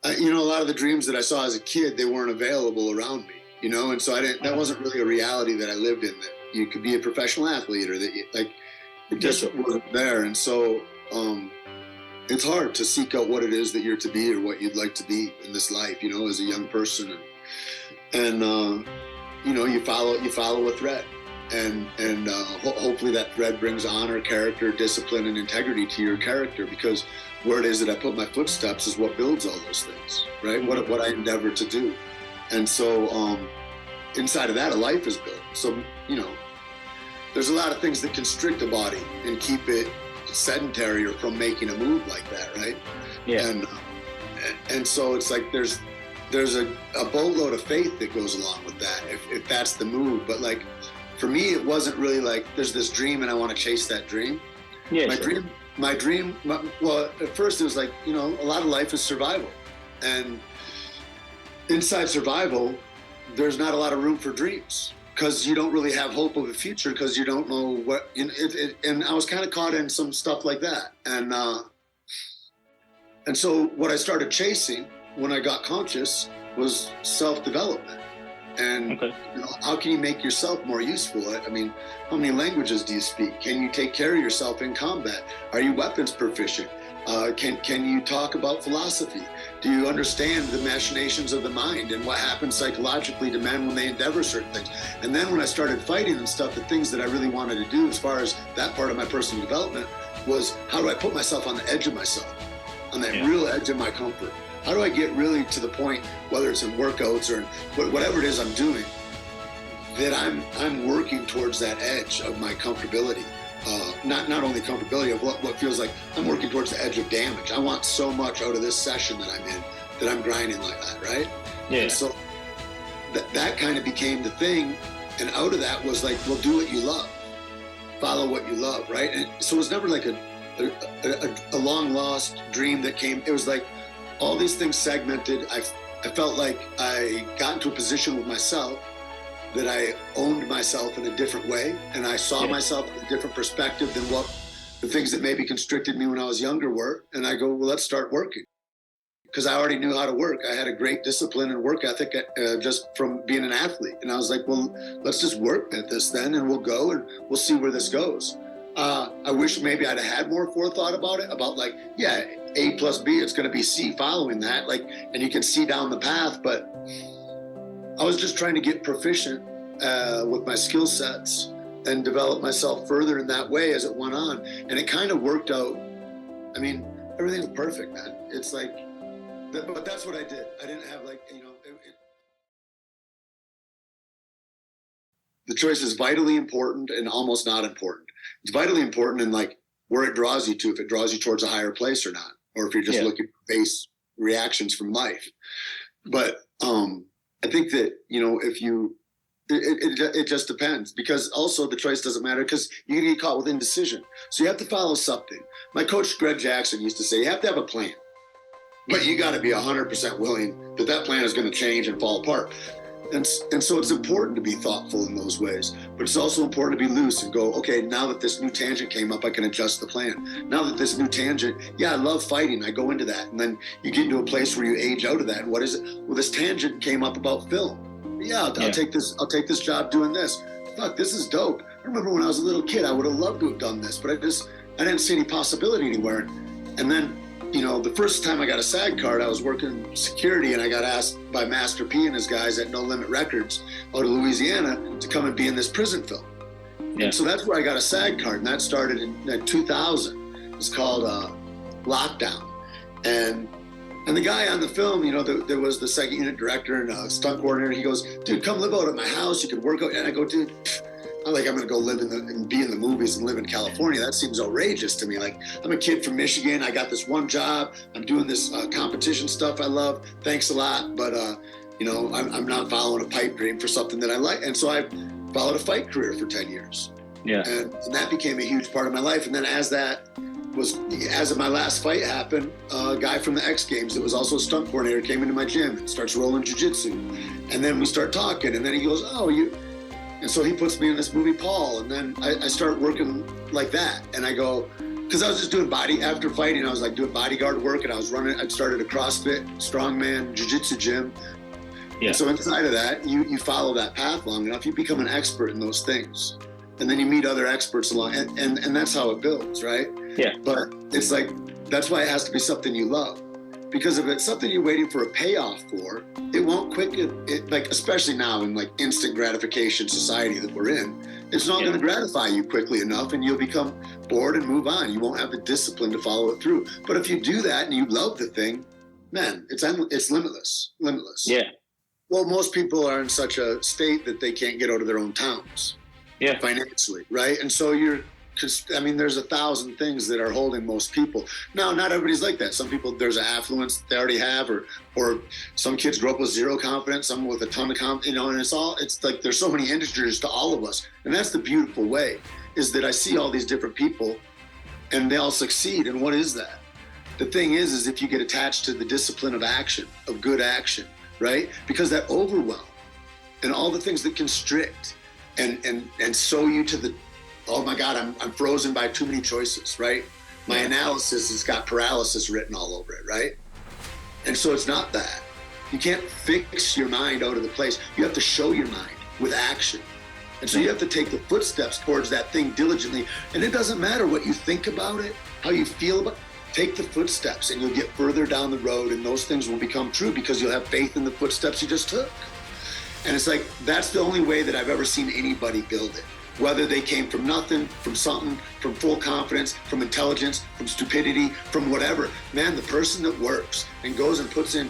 A lot of the dreams that I saw as a kid, they weren't available around me, and so that wasn't really a reality that I lived in, that you could be a professional athlete or that it just wasn't there. And so it's hard to seek out what it is that you're to be or what you'd like to be in this life, as a young person. And you follow a thread, and hopefully that thread brings honor, character, discipline, and integrity to your character, because where it is that I put my footsteps is what builds all those things, right? What I endeavor to do. And so inside of that, a life is built. So, there's a lot of things that constrict a body and keep it sedentary or from making a move like that, right? Yeah. And so it's like there's a boatload of faith that goes along with that, if that's the move. But like for me, it wasn't really like there's this dream and I want to chase that dream. Yeah. My dream, well, at first it was like, a lot of life is survival. And inside survival, there's not a lot of room for dreams, because you don't really have hope of a future, because you don't know what, and I was kind of caught in some stuff like that. And so what I started chasing when I got conscious was self-development. And how can you make yourself more useful? I mean, how many languages do you speak? Can you take care of yourself in combat? Are you weapons proficient? Can you talk about philosophy? Do you understand the machinations of the mind and what happens psychologically to men when they endeavor certain things? And then when I started fighting and stuff, the things that I really wanted to do as far as that part of my personal development was, how do I put myself on the edge of myself, on that real edge of my comfort? How do I get really to the point, whether it's in workouts or whatever it is I'm doing, that I'm working towards that edge of my comfortability? Not only comfortability of what feels like I'm working towards the edge of damage. I want so much out of this session that I'm in, that I'm grinding like that, right? Yeah. And so that kind of became the thing. And out of that was like, well, do what you love. Follow what you love, right? And so it was never like a long lost dream that came. It was like all these things segmented. I felt like I got into a position with myself that I owned myself in a different way, and I saw myself in a different perspective than what the things that maybe constricted me when I was younger were. And I go, well, let's start working. Because I already knew how to work. I had a great discipline and work ethic just from being an athlete. And I was like, well, let's just work at this then, and we'll go and we'll see where this goes. I wish maybe I'd have had more forethought about it, about like, A plus B, it's going to be C following that, like, and you can see down the path. But I was just trying to get proficient with my skill sets and develop myself further in that way as it went on. And it kind of worked out. I mean, everything's perfect, man. It's like, but that's what I did. I didn't have like, the choice is vitally important and almost not important. It's vitally important in like where it draws you to, if it draws you towards a higher place or not, or if you're just looking for base reactions from life. But I think that, if you, it just depends, because also the choice doesn't matter, because you get caught with indecision. So you have to follow something. My coach, Greg Jackson, used to say, you have to have a plan, but you got to be 100% willing that plan is going to change and fall apart. And so it's important to be thoughtful in those ways, but it's also important to be loose and go, okay, now that this new tangent came up, I can adjust the plan. Now that this new tangent, I love fighting, I go into that. And then you get into a place where you age out of that. And what is it? Well, this tangent came up about film. I'll take this job doing this. Fuck, this is dope. I remember when I was a little kid, I would have loved to have done this, but I didn't see any possibility anywhere. And then, the first time I got a SAG card, I was working security, and I got asked by Master P and his guys at No Limit Records out of Louisiana to come and be in this prison film. And so that's where I got a SAG card, and that started in 2000. It's called Lockdown. And the guy on the film, there was the second unit director and stunt coordinator. He goes, dude, come live out at my house. You can work out. And I go, dude, I'm going to go live and be in the movies and live in California. That seems outrageous to me. Like, I'm a kid from Michigan. I got this one job. I'm doing this competition stuff I love. Thanks a lot. But, I'm not following a pipe dream for something that I like. And so I followed a fight career for 10 years. Yeah. And that became a huge part of my life. And then as my last fight happened, a guy from the X Games that was also a stunt coordinator came into my gym and starts rolling jiu-jitsu. And then we start talking, and then he goes, and so he puts me in this movie, Paul, and then I start working like that. And I go, because I was just doing after fighting, I was like doing bodyguard work, and I was running, I started a CrossFit, strongman, jiu-jitsu gym. Yeah. And so inside of that, you follow that path long enough, you become an expert in those things. And then you meet other experts along, and that's how it builds, right? Yeah. But it's like, that's why it has to be something you love. Because if it's something you're waiting for a payoff for, it won't it like, especially now in like instant gratification society that we're in, it's not going to gratify you quickly enough, and you'll become bored and move on. You won't have the discipline to follow it through. But if you do that and you love the thing, man, it's limitless. Yeah. Well, most people are in such a state that they can't get out of their own towns. Yeah. Financially, right? And so there's 1,000 things that are holding most people. Now, not everybody's like that. Some people, there's an affluence they already have, or some kids grow up with zero confidence, some with a ton of confidence, and it's like there's so many industries to all of us. And that's the beautiful way, is that I see all these different people and they all succeed. And what is that? The thing is if you get attached to the discipline of action, of good action, right? Because that overwhelm and all the things that constrict and sew you to the, oh my God, I'm frozen by too many choices, right? My analysis has got paralysis written all over it, right? And so it's not that. You can't fix your mind out of the place. You have to show your mind with action. And so you have to take the footsteps towards that thing diligently. And it doesn't matter what you think about it, how you feel about it. Take the footsteps and you'll get further down the road, and those things will become true because you'll have faith in the footsteps you just took. And it's like, that's the only way that I've ever seen anybody build it. Whether they came from nothing, from something, from full confidence, from intelligence, from stupidity, from whatever. Man, the person that works and goes and puts in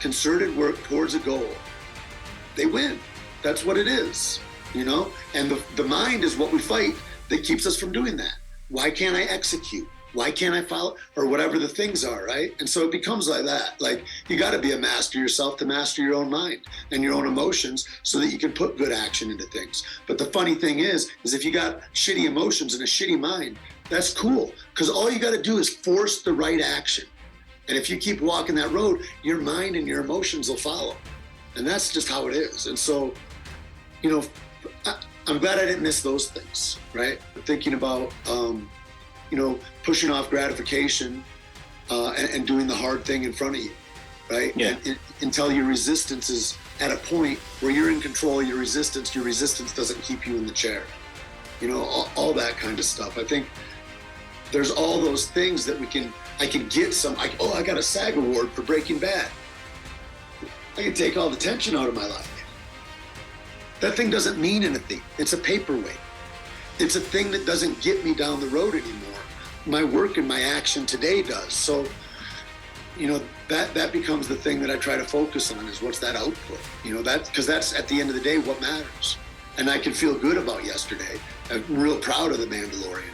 concerted work towards a goal, they win. That's what it is, And the mind is what we fight that keeps us from doing that. Why can't I execute? Why can't I follow? Or whatever the things are, right? And so it becomes like that. Like, you got to be a master yourself to master your own mind and your own emotions so that you can put good action into things. But the funny thing is if you got shitty emotions and a shitty mind, that's cool. Because all you got to do is force the right action. And if you keep walking that road, your mind and your emotions will follow. And that's just how it is. And so, I'm glad I didn't miss those things, right? Thinking about, pushing off gratification and doing the hard thing in front of you, right? Yeah. Until your resistance is at a point where you're in control of your resistance doesn't keep you in the chair. All that kind of stuff. I think there's all those things that I can get I got a SAG award for Breaking Bad. I can take all the tension out of my life. That thing doesn't mean anything. It's a paperweight. It's a thing that doesn't get me down the road anymore. My work and my action today does. So, that becomes the thing that I try to focus on, is what's that output? Because that's at the end of the day what matters. And I can feel good about yesterday. I'm real proud of the Mandalorian.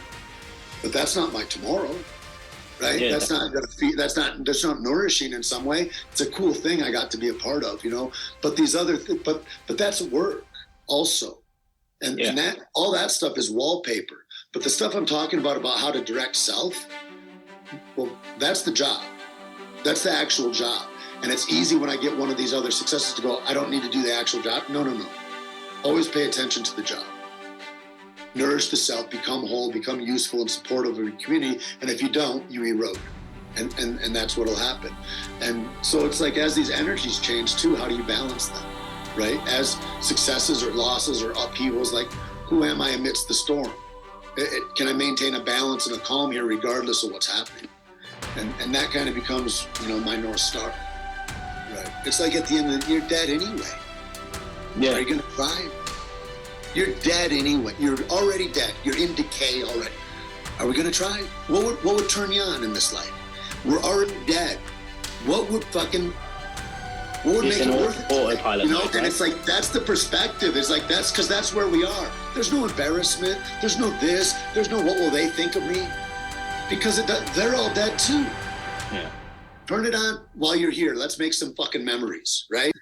But that's not my tomorrow, right? Yeah. That's not nourishing in some way. It's a cool thing I got to be a part of, But these other but that's work also. And that all that stuff is wallpaper. But the stuff I'm talking about how to direct self, well, that's the job. That's the actual job. And it's easy when I get one of these other successes to go, I don't need to do the actual job. No. Always pay attention to the job. Nourish the self, become whole, become useful and supportive of your community. And if you don't, you erode. And that's what'll happen. And so it's like, as these energies change too, how do you balance them? Right? As successes or losses or upheavals, like, who am I amidst the storm? Can I maintain a balance and a calm here regardless of what's happening? And that kind of becomes, my North Star. Right. It's like, at the end of the day, you're dead anyway. Yeah. Are you going to cry? You're dead anyway. You're already dead. You're in decay already. Are we going to try? What would turn you on in this life? We're already dead. What would make it worth it? Autopilot, right? And it's like, that's the perspective. It's like, that's because that's where we are. There's no embarrassment. There's no this. There's no what will they think of me? Because they're all dead too. Yeah. Turn it on while you're here. Let's make some fucking memories, right?